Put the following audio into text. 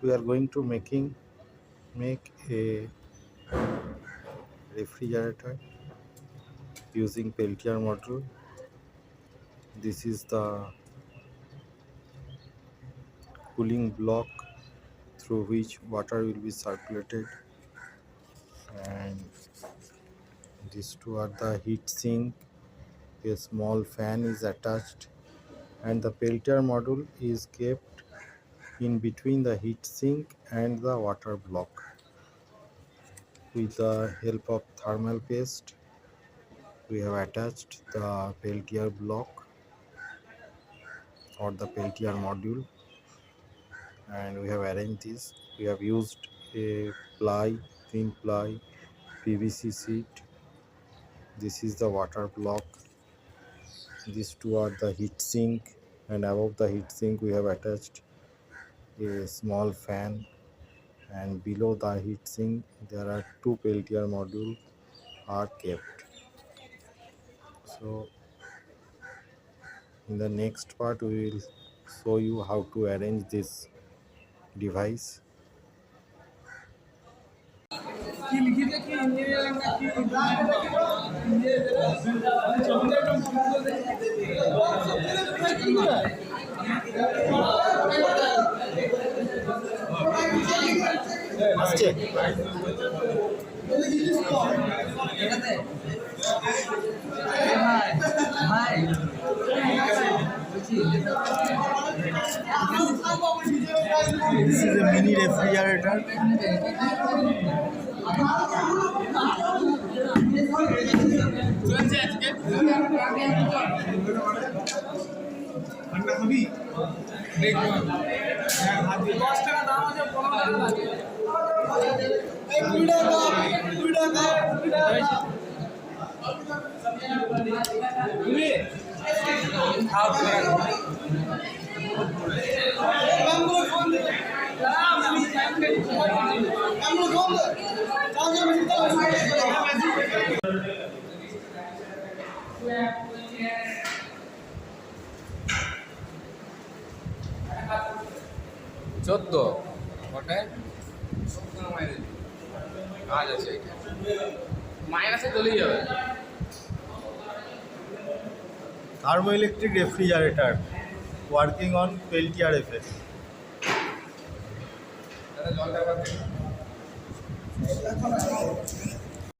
we are going to make a refrigerator using Peltier module. This is the cooling block through which water will be circulated, and these two are the heat sink. A small fan is attached, and the Peltier module is kept in between the heat sink and the water block. With the help of thermal paste, we have attached the Peltier block or the Peltier module, and we have arranged this. We have used a thin ply PVC sheet. This is the water block. These two are the heat sink, and above the heat sink we have attached a small fan, and below the heat sink there are two Peltier modules are kept. So in the next part we will show you how to arrange this device. This is a mini refrigerator. চোদ্দো ওটায় কাজ আছে মাইনাসে চলেই যাবে। Thermoelectric refrigerator working on Peltier effect. জলটা